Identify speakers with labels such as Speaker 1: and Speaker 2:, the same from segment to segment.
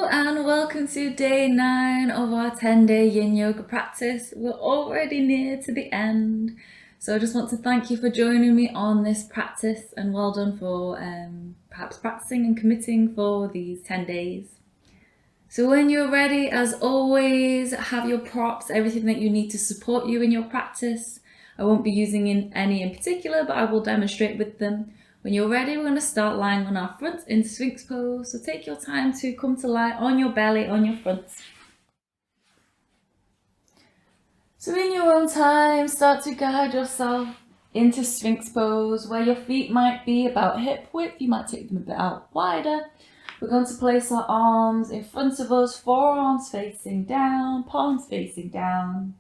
Speaker 1: Hello and welcome to day 9 of our 10-day yin yoga practice. We're already near to the end, so I just want to thank you for joining me on this practice and well done for perhaps practicing and committing for these 10 days. So when you're ready, as always, have your props, everything that you need to support you in your practice. I won't be using any in particular, but I will demonstrate with them. When you're ready, we're going to start lying on our front in Sphinx Pose. So take your time to come to lie on your belly, on your front. So in your own time, start to guide yourself into Sphinx Pose, where your feet might be about hip width. You might take them a bit out wider. We're going to place our arms in front of us, forearms facing down, palms facing down,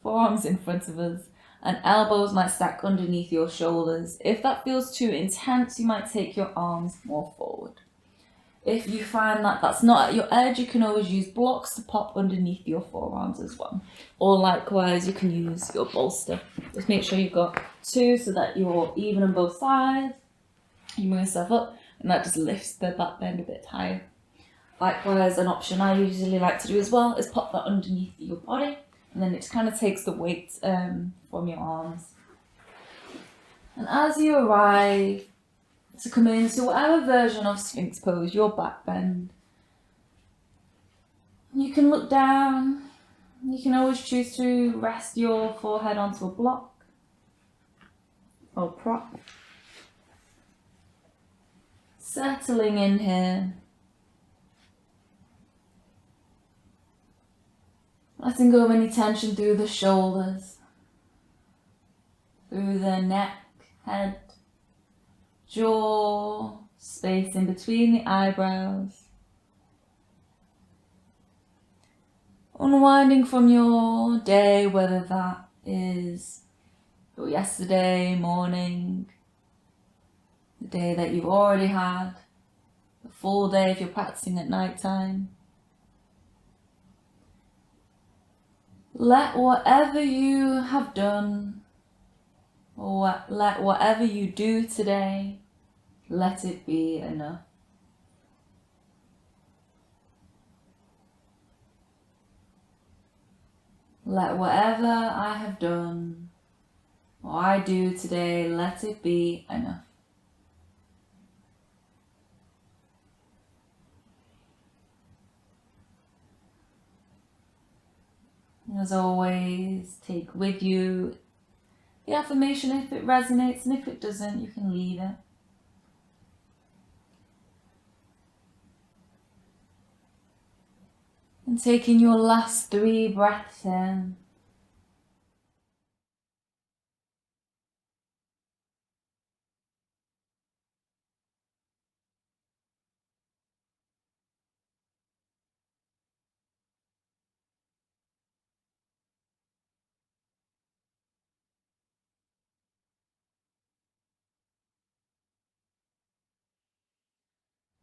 Speaker 1: forearms in front of us. And elbows might stack underneath your shoulders. If that feels too intense, you might take your arms more forward. If you find that that's not at your edge, you can always use blocks to pop underneath your forearms as well. Or likewise, you can use your bolster. Just make sure you've got 2 so that you're even on both sides. You bring yourself up and that just lifts the back bend a bit higher. Likewise, an option I usually like to do as well is pop that underneath your body. And then it just kind of takes the weight from your arms. And as you arrive to come into whatever version of Sphinx Pose, your back bend, you can look down. You can always choose to rest your forehead onto a block or prop. Settling in here. Letting go of any tension through the shoulders, through the neck, head, jaw, space in between the eyebrows. Unwinding from your day, whether that is your yesterday, morning, the day that you've already had, the full day if you're practicing at night time. Let whatever you have done, or let whatever you do today, let it be enough. Let whatever I have done, or I do today, let it be enough. As always, take with you the affirmation if it resonates, and if it doesn't, you can leave it. And taking your last 3 breaths in.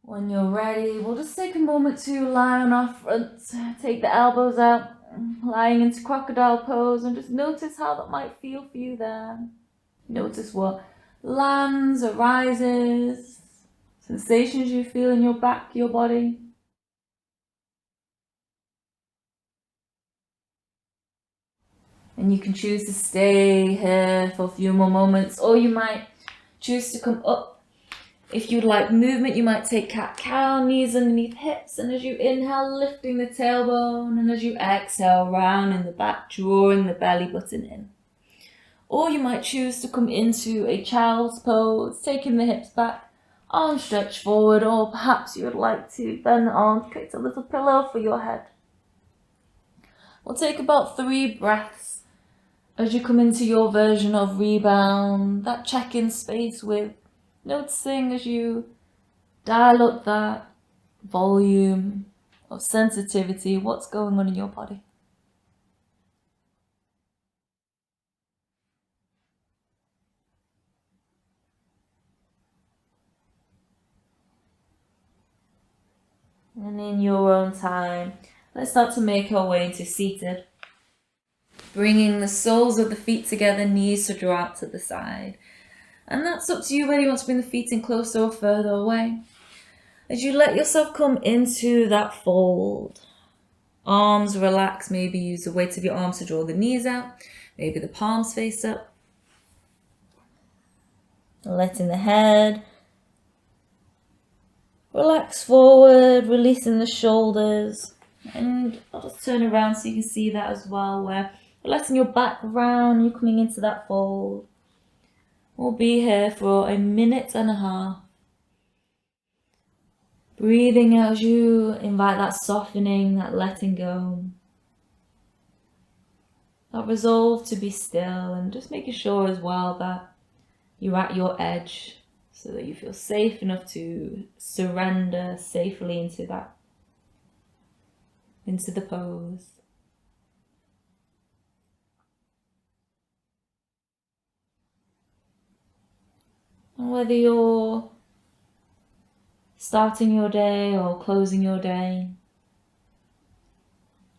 Speaker 1: When you're ready, we'll just take a moment to lie on our front, take the elbows out, lying into crocodile pose, and just notice how that might feel for you there. Notice what lands, arises, sensations you feel in your back, your body. And you can choose to stay here for a few more moments, or you might choose to come up. If you'd like movement, you might take cat-cow, knees underneath hips, and as you inhale, lifting the tailbone, and as you exhale, round in the back, drawing the belly button in. Or you might choose to come into a child's pose, taking the hips back, arms stretched forward, or perhaps you would like to bend the arms, create a little pillow for your head. We'll take about 3 breaths as you come into your version of rebound, that check-in space with noticing as you dial up that volume of sensitivity, what's going on in your body. And in your own time, let's start to make our way into seated. Bringing the soles of the feet together, knees to draw out to the side. And that's up to you whether you want to bring the feet in closer or further away. As you let yourself come into that fold, arms relax, maybe use the weight of your arms to draw the knees out, maybe the palms face up. Letting the head relax forward, releasing the shoulders. And I'll just turn around so you can see that as well, where you're letting your back round, you're coming into that fold. We'll be here for 1.5 minutes. Breathing out as you invite that softening, that letting go. That resolve to be still, and just making sure as well that you're at your edge so that you feel safe enough to surrender safely into the pose. And whether you're starting your day or closing your day,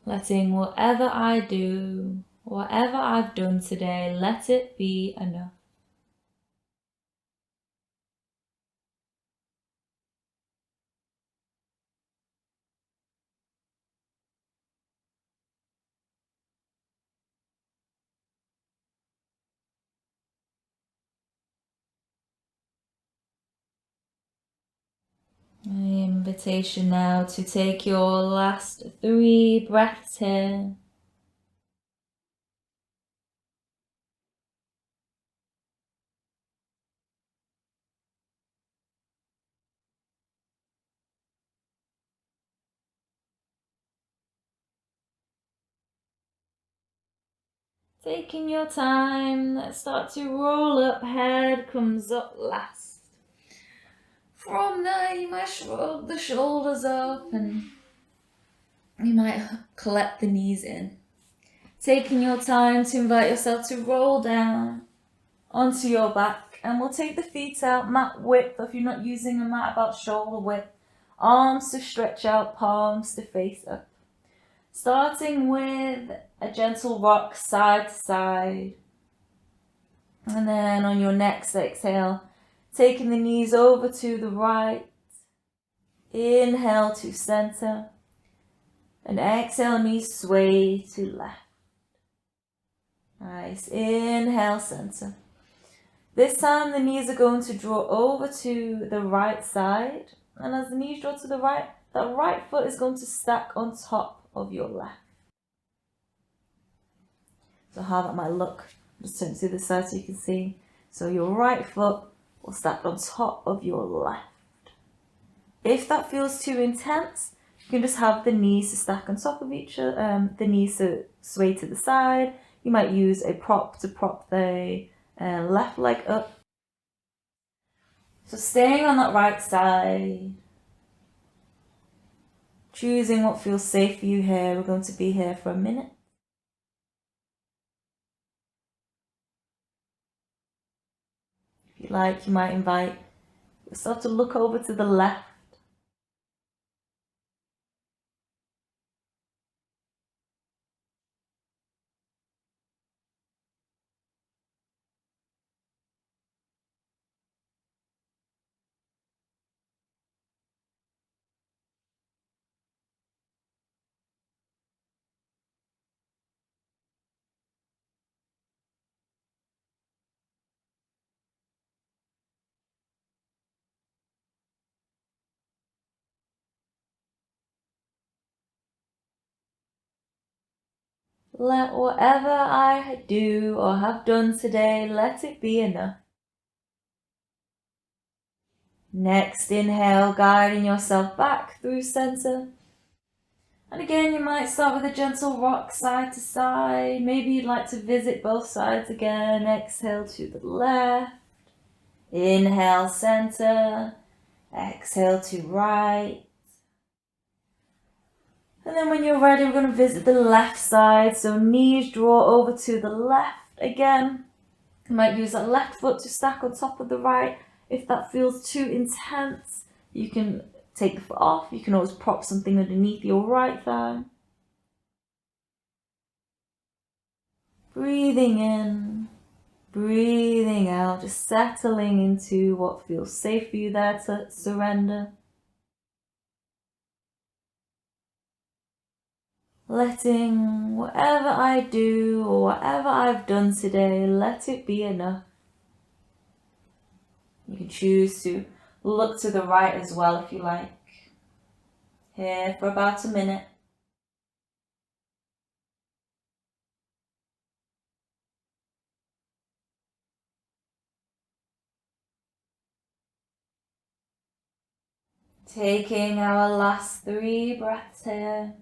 Speaker 1: letting whatever I do, whatever I've done today, let it be enough. My invitation now to take your last 3 breaths here. Taking your time, let's start to roll up, head comes up last. From there you might shrug the shoulders up and you might collect the knees in. Taking your time to invite yourself to roll down onto your back, and we'll take the feet out mat width, if you're not using a mat, about shoulder width. Arms to stretch out, palms to face up. Starting with a gentle rock side to side. And then on your next exhale, taking the knees over to the right. Inhale to center. And exhale, knees sway to left. Nice. Inhale, center. This time the knees are going to draw over to the right side. And as the knees draw to the right, that right foot is going to stack on top of your left. So how that might look, just turn to the side so you can see. So your right foot will stack on top of your left. If that feels too intense, you can just have the knees to stack on top of each other, the knees to sway to the side. You might use a prop to prop the left leg up. So staying on that right side, choosing what feels safe for you here. We're going to be here for 1 minute. If you like, you might invite yourself to look over to the left. Let whatever I do or have done today, let it be enough. Next inhale, guiding yourself back through center. And again, you might start with a gentle rock side to side. Maybe you'd like to visit both sides again. Exhale to the left. Inhale, center. Exhale to right. And then when you're ready, we're going to visit the left side. So knees draw over to the left again. You might use that left foot to stack on top of the right. If that feels too intense, you can take the foot off. You can always prop something underneath your right thigh. Breathing in, breathing out, just settling into what feels safe for you there to surrender. letting whatever I do or whatever I've done today, let it be enough. You can choose to look to the right as well if you like. Here for about a minute. Taking our last 3 breaths here.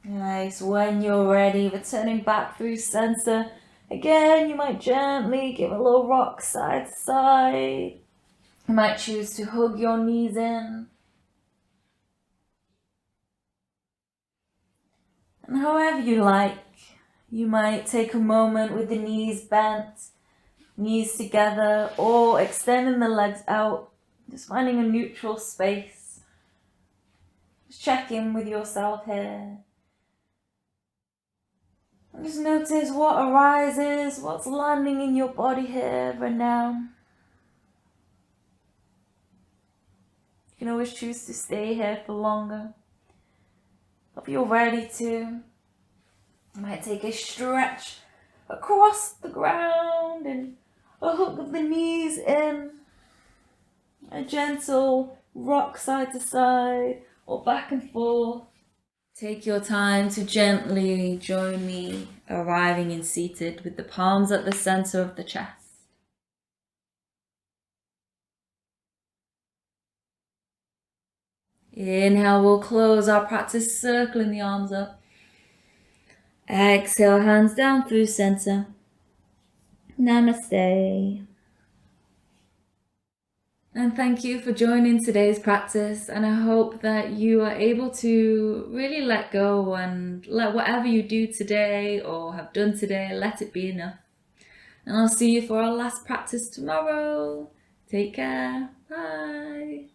Speaker 1: Nice. When you're ready, returning back through center. Again, you might gently give a little rock side to side. You might choose to hug your knees in. And however you like, you might take a moment with the knees bent, knees together, or extending the legs out, just finding a neutral space. Just check in with yourself here. And just notice what arises, what's landing in your body here and now. You can always choose to stay here for longer. If you're ready to, you might take a stretch across the ground and a hook of the knees in. A gentle rock side to side or back and forth. Take your time to gently join me, arriving in seated with the palms at the center of the chest. Inhale, we'll close our practice circling the arms up. Exhale, hands down through center. Namaste. And thank you for joining today's practice, and I hope that you are able to really let go and let whatever you do today or have done today, let it be enough. And I'll see you for our last practice tomorrow. Take care. Bye.